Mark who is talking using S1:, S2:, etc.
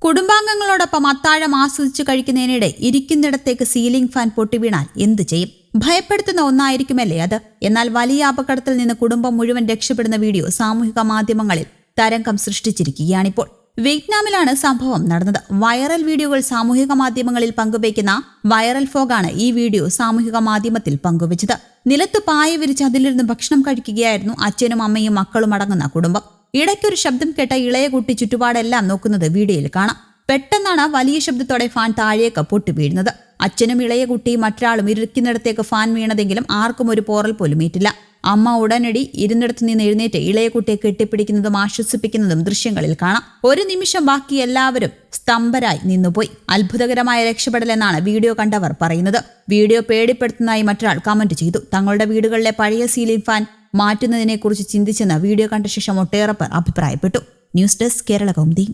S1: കുടുംബാംഗങ്ങളോടൊപ്പം അത്താഴം ആസ്വദിച്ചു കഴിക്കുന്നതിനിടെ ഇരിക്കുന്നിടത്തേക്ക് ceiling fan പൊട്ടിവീണാൽ എന്ത് ചെയ്യും? ഭയപ്പെടുത്തുന്ന ഒന്നായിരിക്കുമല്ലേ അത്? എന്നാൽ വലിയ അപകടത്തിൽ നിന്ന് കുടുംബം മുഴുവൻ രക്ഷപ്പെടുന്ന വീഡിയോ സാമൂഹിക മാധ്യമങ്ങളിൽ തരംഗം സൃഷ്ടിച്ചിരിക്കുകയാണിപ്പോൾ. വിയറ്റ്നാമിലാണ് സംഭവം നടന്നത്. വൈറൽ വീഡിയോകൾ സാമൂഹിക മാധ്യമങ്ങളിൽ പങ്കുവയ്ക്കുന്ന വൈറൽ ഫോഗാണ് ഈ വീഡിയോ സാമൂഹിക മാധ്യമത്തിൽ പങ്കുവച്ചത്. നിലത്ത് പായ വിരിച്ച് അതിലിരുന്ന് ഭക്ഷണം കഴിക്കുകയായിരുന്നു അച്ഛനും അമ്മയും മക്കളും അടങ്ങുന്ന കുടുംബം. ഇടയ്ക്കൊരു ശബ്ദം കേട്ട ഇളയ കുട്ടി ചുറ്റുപാടെല്ലാം നോക്കുന്നത് വീഡിയോയിൽ കാണാം. പെട്ടെന്നാണ് വലിയ ശബ്ദത്തോടെ ഫാൻ താഴേക്ക് പൊട്ടി വീഴുന്നത്. അച്ഛനും ഇളയ കുട്ടിയും മറ്റൊരാളും ഇരിക്കുന്നിടത്തേക്ക് ഫാൻ വീണതെങ്കിലും ആർക്കും ഒരു പോറൽ പോലും ഏറ്റില്ല. അമ്മ ഉടനടി ഇരുന്നിടത്തു നിന്ന് എഴുന്നേറ്റ് ഇളയ കുട്ടിയെ കെട്ടിപ്പിടിക്കുന്നതും ആശ്വസിപ്പിക്കുന്നതും ദൃശ്യങ്ങളിൽ കാണാം. ഒരു നിമിഷം ബാക്കി എല്ലാവരും സ്തംഭരായി നിന്നുപോയി. അത്ഭുതകരമായ രക്ഷപ്പെടലെന്നാണ് വീഡിയോ കണ്ടവർ പറയുന്നത്. വീഡിയോ പേടിപ്പെടുത്തുന്നതായി മറ്റൊരാൾ കമന്റ് ചെയ്തു. തങ്ങളുടെ വീടുകളിലെ പഴയ സീലിംഗ് ഫാൻ മാറ്റുന്നതിനെക്കുറിച്ച് ചിന്തിച്ചെന്ന് വീഡിയോ കണ്ട ശേഷം ഒട്ടേറെ പേർ അഭിപ്രായപ്പെട്ടു. News desk Keralakaumudi.